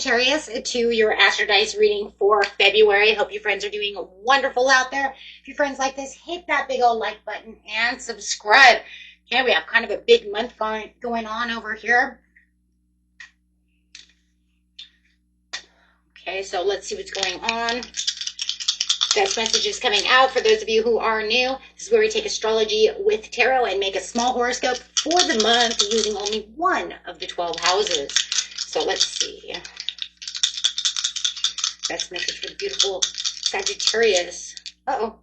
Sagittarius, to your Astrodice reading for February. Hope you friends are doing wonderful out there. If your friends like this, hit that big old like button and subscribe. Okay, we have kind of a big month going on over here. Okay, so let's see what's going on. Best messages coming out for those of you who are new. This is where we take astrology with tarot and make a small horoscope for the month using only one of the 12 houses. So let's see. Best message for the beautiful Sagittarius. Uh-oh.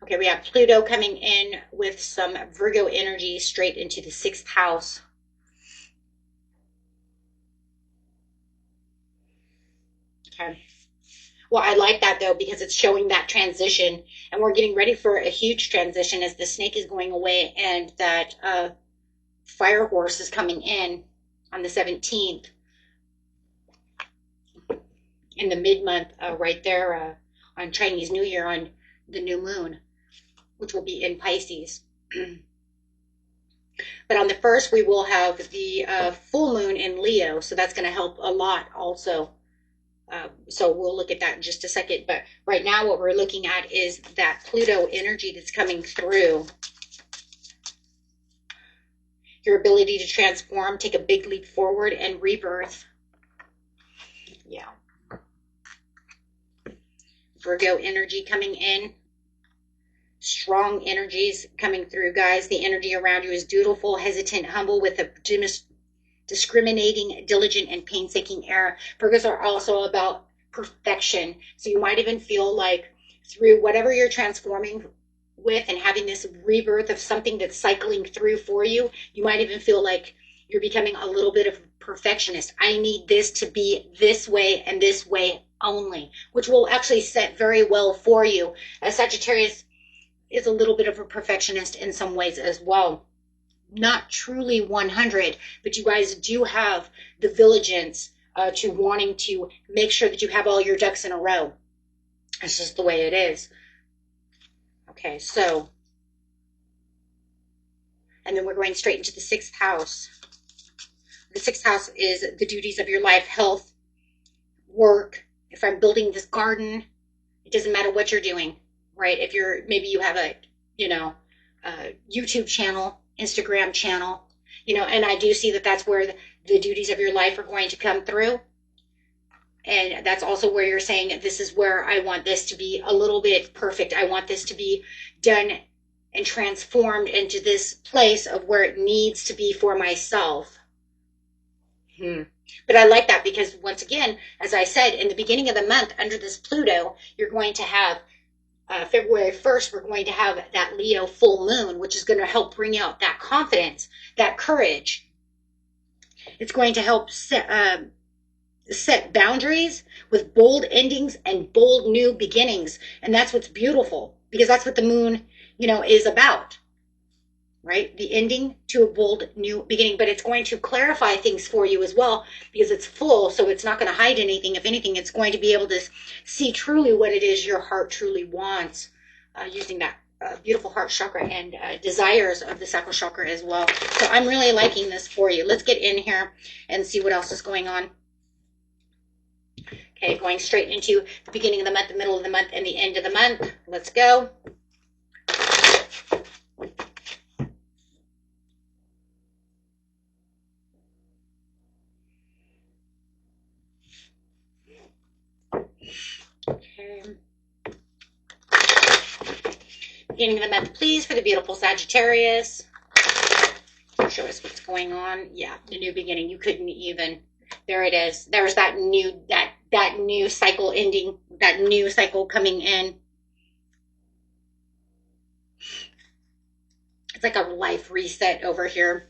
Okay, we have Pluto coming in with some Virgo energy straight into the 6th house. Okay. Well, I like that though, because it's showing that transition, and we're getting ready for a huge transition as the snake is going away and that fire horse is coming in on the 17th in the mid-month right there on Chinese New Year on the new moon, which will be in Pisces. But on the 1st, we will have the full moon in Leo, so that's going to help a lot also. So we'll look at that in just a second. But right now what we're looking at is that Pluto energy that's coming through. Your ability to transform, take a big leap forward, and rebirth. Yeah. Virgo energy coming in. Strong energies coming through, guys. The energy around you is dutiful, hesitant, humble, with a discriminating, diligent, and painstaking air. Virgos are also about perfection. So you might even feel like through whatever you're transforming with and having this rebirth of something that's cycling through for you, you might even feel like you're becoming a little bit of a perfectionist. I need this to be this way and this way only, which will actually set very well for you. As Sagittarius is a little bit of a perfectionist in some ways as well. Not truly 100, but you guys do have the diligence to wanting to make sure that you have all your ducks in a row. That's just the way it is. Okay, so, and then we're going straight into the 6th house. The 6th house is the duties of your life, health, work. If I'm building this garden, it doesn't matter what you're doing, right? If maybe you have a, YouTube channel, Instagram channel, and I do see that that's where the duties of your life are going to come through. And that's also where you're saying, this is where I want this to be a little bit perfect. I want this to be done and transformed into this place of where it needs to be for myself. But I like that because, once again, as I said, in the beginning of the month, under this Pluto, you're going to have February 1st, we're going to have that Leo full moon, which is going to help bring out that confidence, that courage. It's going to help set boundaries with bold endings and bold new beginnings. And that's what's beautiful, because that's what the moon, is about, right? The ending to a bold new beginning. But it's going to clarify things for you as well, because it's full, so it's not going to hide anything. If anything, it's going to be able to see truly what it is your heart truly wants, using that beautiful heart chakra and desires of the sacral chakra as well. So I'm really liking this for you. Let's get in here and see what else is going on. Okay, going straight into the beginning of the month, the middle of the month, and the end of the month. Let's go. Okay. Beginning of the month, please, for the beautiful Sagittarius. Show us what's going on. Yeah, the new beginning. You couldn't even. There it is. There's that new cycle ending, that new cycle coming in. It's like a life reset over here.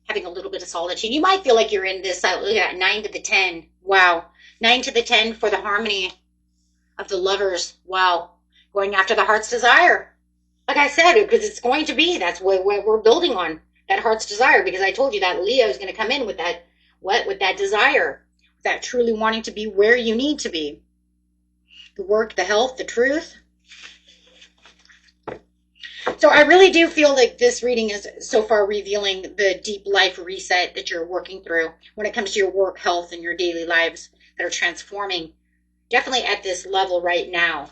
Having a little bit of solitude. You might feel like you're in this, look at 9 to the 10. Wow. 9 to the 10 for the harmony of the lovers. Wow. Going after the heart's desire. Like I said, because it's going to be, that's what we're building on. That heart's desire, because I told you that Leo is going to come in with that, with that desire, that truly wanting to be where you need to be. The work, the health, the truth. So I really do feel like this reading is so far revealing the deep life reset that you're working through when it comes to your work, health, and your daily lives that are transforming. Definitely at this level right now.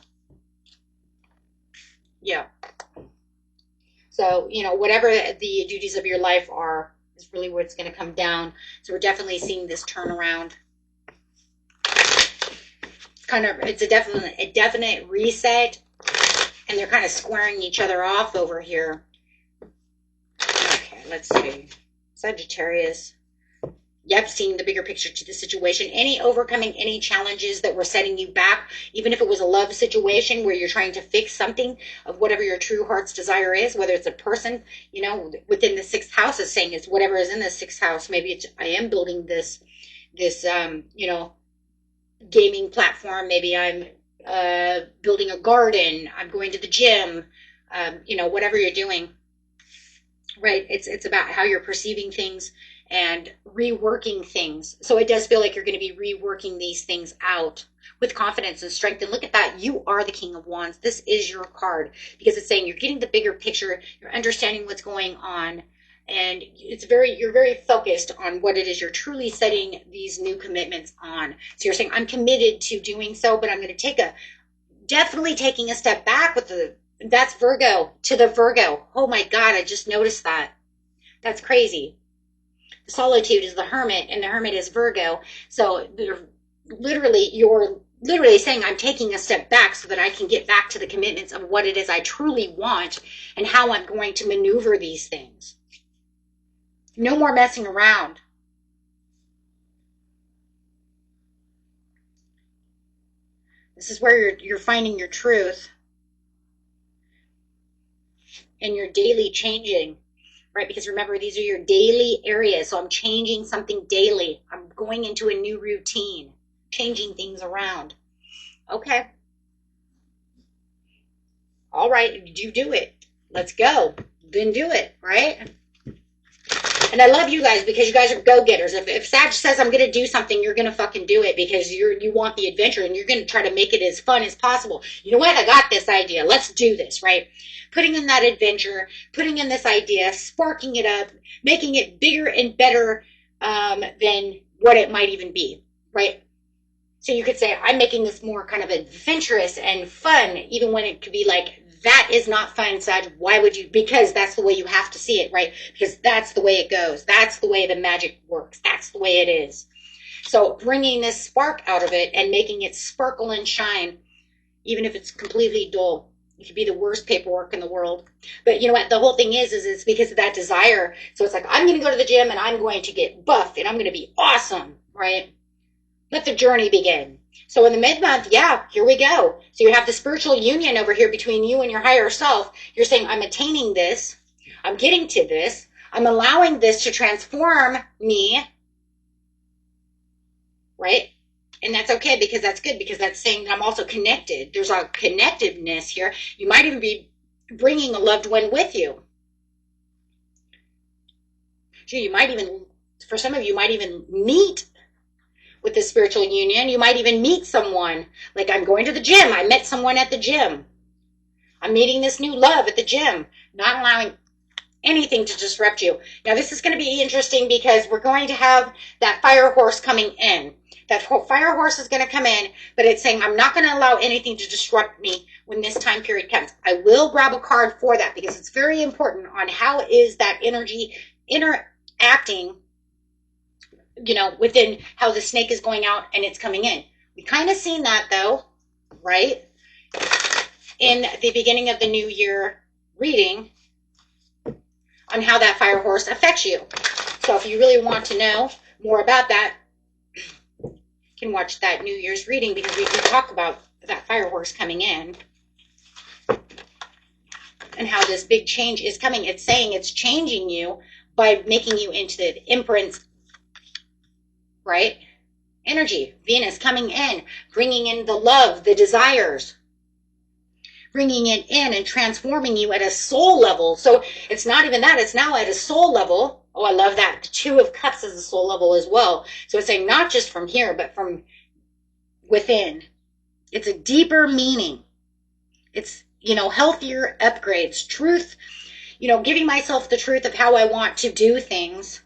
Yeah. So, you know, whatever the duties of your life are is really what's going to come down. So we're definitely seeing this turnaround. It's a definite reset, and they're kind of squaring each other off over here. Okay, let's see. Sagittarius. Yep, seeing the bigger picture to the situation. Any overcoming any challenges that were setting you back, even if it was a love situation where you're trying to fix something of whatever your true heart's desire is, whether it's a person, you know, within the sixth house is saying it's whatever is in the sixth house. Maybe it's, I am building this, you know, gaming platform. Maybe I'm building a garden. I'm going to the gym. You know, whatever you're doing, right? It's about how you're perceiving things and reworking things. So it does feel like you're going to be reworking these things out with confidence and strength. And look at that. You are the King of Wands. This is your card because it's saying you're getting the bigger picture. You're understanding what's going on. And you're very focused on what it is you're truly setting these new commitments on. So you're saying, I'm committed to doing so, but I'm going to definitely taking a step back with that's Virgo, to the Virgo. Oh my God, I just noticed that. That's crazy. Solitude is the Hermit, and the Hermit is Virgo. So you're literally saying, I'm taking a step back so that I can get back to the commitments of what it is I truly want and how I'm going to maneuver these things. No more messing around. This is where you're finding your truth and your daily changing. Right? Because remember, these are your daily areas. So I'm changing something daily. I'm going into a new routine, changing things around. Okay. All right. You do it. Let's go. Then do it. Right? And I love you guys because you guys are go-getters. If Sag says I'm going to do something, you're going to fucking do it because you want the adventure and you're going to try to make it as fun as possible. You know what? I got this idea. Let's do this, right? Putting in that adventure, putting in this idea, sparking it up, making it bigger and better than what it might even be, right? So you could say, I'm making this more kind of adventurous and fun, even when it could be like, that is not fun, Sag. Why would you? Because that's the way you have to see it, right? Because that's the way it goes. That's the way the magic works. That's the way it is. So bringing this spark out of it and making it sparkle and shine, even if it's completely dull. It could be the worst paperwork in the world. But you know what? The whole thing is it's because of that desire. So it's like, I'm going to go to the gym and I'm going to get buff and I'm going to be awesome, right? Let the journey begin. So in the mid-month, yeah, here we go. So you have the spiritual union over here between you and your higher self. You're saying, I'm attaining this. I'm getting to this. I'm allowing this to transform me. Right? And that's okay because that's good because that's saying that I'm also connected. There's a connectiveness here. You might even be bringing a loved one with you. Gee, you might even, for some of you, might even meet with the spiritual union. You might even meet someone. Like, I'm going to the gym. I met someone at the gym. I'm meeting this new love at the gym. Not allowing anything to disrupt you. Now, this is going to be interesting because we're going to have that fire horse coming in. That fire horse is going to come in, but it's saying, I'm not going to allow anything to disrupt me when this time period comes. I will grab a card for that because it's very important on how is that energy interacting, you know, within how the snake is going out and it's coming in. We kind of seen that though, right? In the beginning of the new year reading on how that fire horse affects you. So if you really want to know more about that, you can watch that New Year's reading because we can talk about that fire horse coming in and how this big change is coming. It's saying it's changing you by making you into the Empress, right? Energy. Venus coming in, bringing in the love, the desires, bringing it in and transforming you at a soul level. So it's not even that. It's now at a soul level. Oh, I love that. The Two of Cups is a soul level as well. So it's saying not just from here, but from within. It's a deeper meaning. It's healthier upgrades, truth, giving myself the truth of how I want to do things,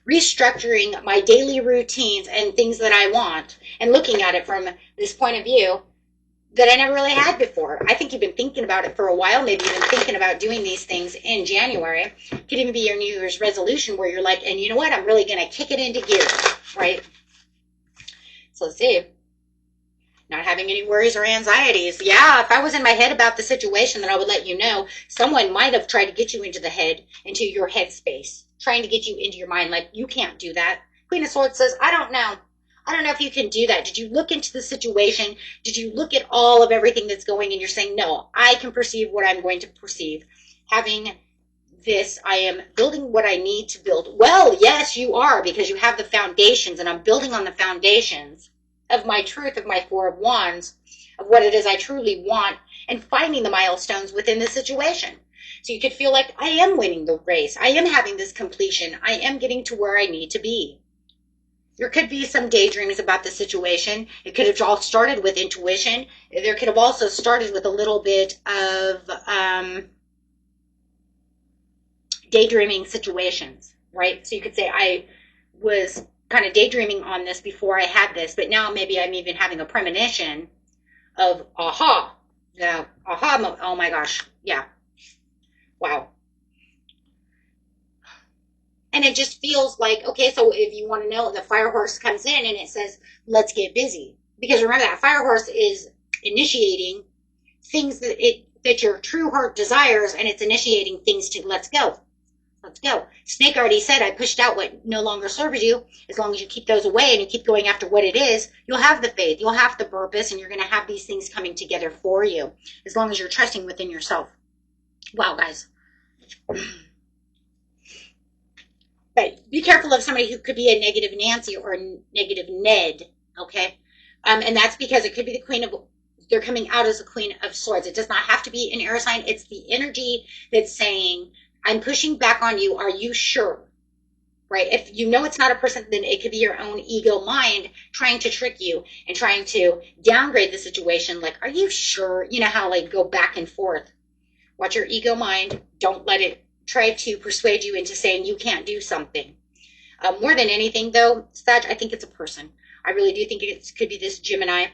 restructuring my daily routines and things that I want, and looking at it from this point of view that I never really had before. I think you've been thinking about it for a while. Maybe you've been thinking about doing these things in January. It could even be your New Year's resolution where you're like, and you know what? I'm really going to kick it into gear, right? So let's see. Not having any worries or anxieties. Yeah, if I was in my head about the situation, then I would let you know. Someone might have tried to get you into your head space, trying to get you into your mind. Like, you can't do that. Queen of Swords says, I don't know. I don't know if you can do that. Did you look into the situation? Did you look at all of everything that's going and you're saying, no, I can perceive what I'm going to perceive. Having this, I am building what I need to build. Well, yes, you are, because you have the foundations, and I'm building on the foundations of my truth, of my Four of Wands, of what it is I truly want, and finding the milestones within the situation. So you could feel like I am winning the race. I am having this completion. I am getting to where I need to be. There could be some daydreams about the situation. It could have all started with intuition. There could have also started with a little bit of daydreaming situations, right? So you could say, I was kind of daydreaming on this before I had this, but now maybe I'm even having a premonition of aha. Yeah, aha. Oh my gosh. Yeah. Wow. And it just feels like, okay, so if you want to know, the fire horse comes in and it says, let's get busy. Because remember, that fire horse is initiating things that your true heart desires, and it's initiating things to let's go. Let's go. Snake already said, I pushed out what no longer serves you. As long as you keep those away and you keep going after what it is, you'll have the faith, you'll have the purpose, and you're going to have these things coming together for you, as long as you're trusting within yourself. Wow, guys. But be careful of somebody who could be a negative Nancy or a negative Ned, okay? And that's because it could be they're coming out as the Queen of Swords. It does not have to be an air sign. It's the energy that's saying, I'm pushing back on you. Are you sure? Right? If you know it's not a person, then it could be your own ego mind trying to trick you and trying to downgrade the situation. Like, are you sure? You know how go back and forth. Watch your ego mind. Don't let it try to persuade you into saying you can't do something. More than anything, though, Sag, I think it's a person. I really do think it could be this Gemini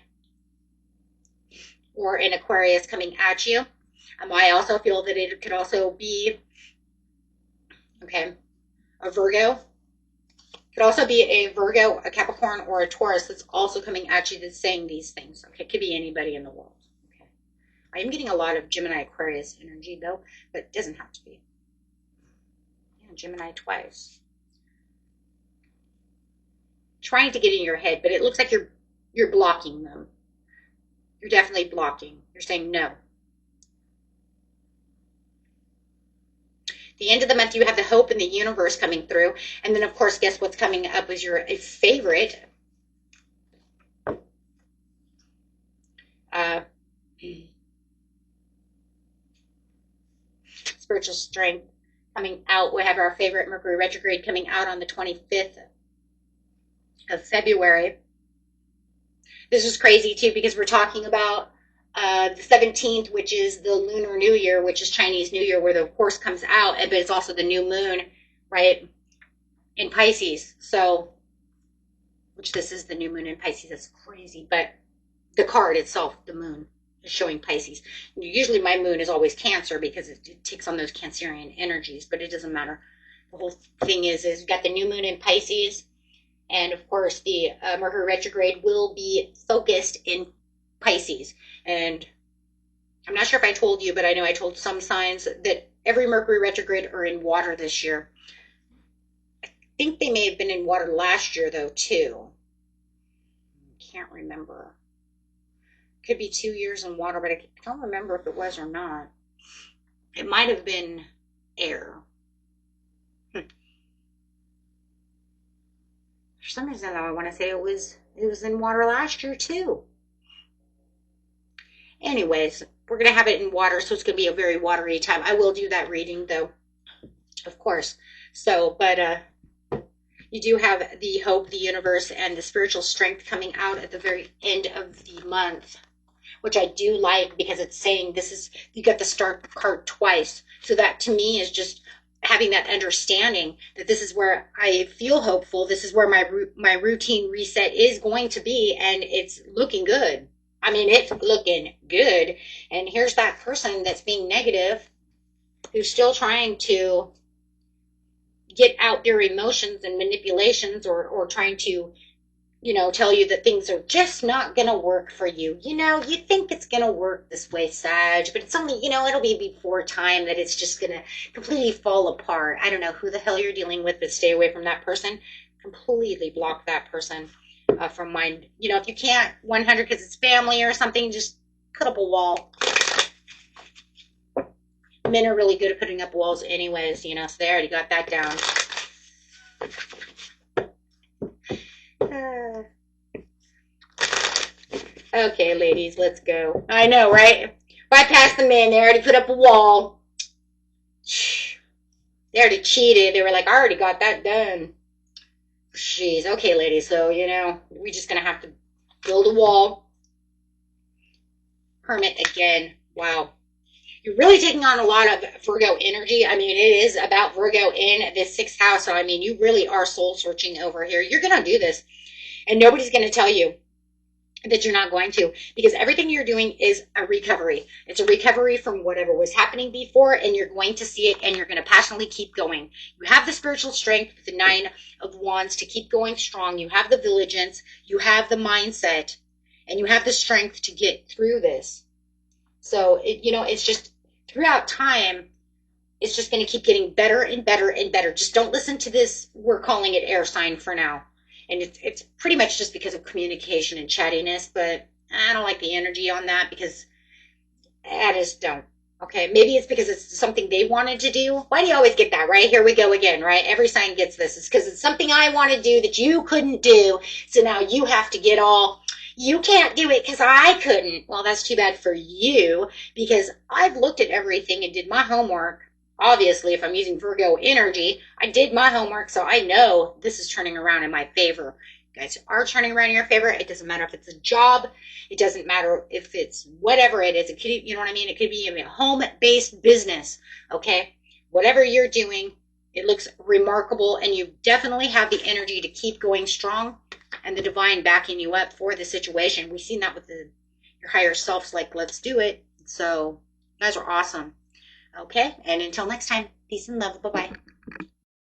or an Aquarius coming at you. I also feel that it could also be, a Virgo. It could also be a Virgo, a Capricorn, or a Taurus that's also coming at you that's saying these things. Okay, it could be anybody in the world. Okay, I am getting a lot of Gemini Aquarius energy, though, but it doesn't have to be. Gemini twice. Trying to get in your head, but it looks like you're blocking them. You're definitely blocking. You're saying no. The end of the month, you have the hope in the universe coming through. And then, of course, guess what's coming up is your favorite spiritual strength coming out. We have our favorite Mercury retrograde coming out on the 25th of February. This is crazy too, because we're talking about the 17th, which is the Lunar New Year, which is Chinese New Year, where the horse comes out, but it's also the new moon, right, in Pisces. So, which this is the new moon in Pisces. That's crazy. But the card itself, the moon, is showing Pisces. Usually my moon is always Cancer because it takes on those Cancerian energies, but it doesn't matter. The whole thing is we've got the new moon in Pisces, and of course the Mercury retrograde will be focused in Pisces. And I'm not sure if I told you, but I know I told some signs that every Mercury retrograde are in water this year. I think they may have been in water last year, though, too. Can't remember. Could be 2 years in water, but I don't remember if it was or not. It might have been air. For some reason, though, I want to say it was in water last year, too. Anyways, we're going to have it in water, so it's going to be a very watery time. I will do that reading, though, of course. So, but you do have the hope, the universe, and the spiritual strength coming out at the very end of the month. which I do like because it's saying this is, you got the star card twice. So that to me is just having that understanding that this is where I feel hopeful. This is where my routine reset is going to be, and it's looking good. I mean, it's looking good. And here's that person that's being negative, who's still trying to get out their emotions and manipulations, or trying to, tell you that things are just not going to work for you. You think it's going to work this way, Sag, but it's only, it'll be before time that it's just going to completely fall apart. I don't know who the hell you're dealing with, but stay away from that person. Completely block that person from mind. If you can't 100 because it's family or something, just put up a wall. Men are really good at putting up walls anyways, so they already got that down. Okay, ladies, let's go. I know, right? Bypass the men. They already put up a wall. They already cheated. They were like, I already got that done. Jeez. Okay, ladies. So, we're just going to have to build a wall. Hermit again. Wow. You're really taking on a lot of Virgo energy. I mean, it is about Virgo in this 6th house. So, I mean, you really are soul searching over here. You're going to do this. And nobody's going to tell you that you're not going to, because everything you're doing is a recovery. It's a recovery from whatever was happening before, and you're going to see it, and you're going to passionately keep going. You have the spiritual strength with the 9 of Wands to keep going strong. You have the diligence, you have the mindset, and you have the strength to get through this. So, it's just throughout time, it's just going to keep getting better and better and better. Just don't listen to this. We're calling it air sign for now. And it's pretty much just because of communication and chattiness, but I don't like the energy on that because I just don't. Okay, maybe it's because it's something they wanted to do. Why do you always get that, right? Here we go again, right? Every sign gets this. It's because it's something I want to do that you couldn't do, so now you have to get all, you can't do it because I couldn't. Well, that's too bad for you, because I've looked at everything and did my homework. Obviously, if I'm using Virgo energy, I did my homework, so I know this is turning around in my favor. You guys are turning around in your favor. It doesn't matter if it's a job. It doesn't matter if it's whatever it is. It could, you know what I mean? It could be a home-based business, okay? Whatever you're doing, it looks remarkable, and you definitely have the energy to keep going strong and the divine backing you up for the situation. We've seen that with your higher self's like, let's do it. So you guys are awesome. Okay, and until next time, peace and love. Bye-bye.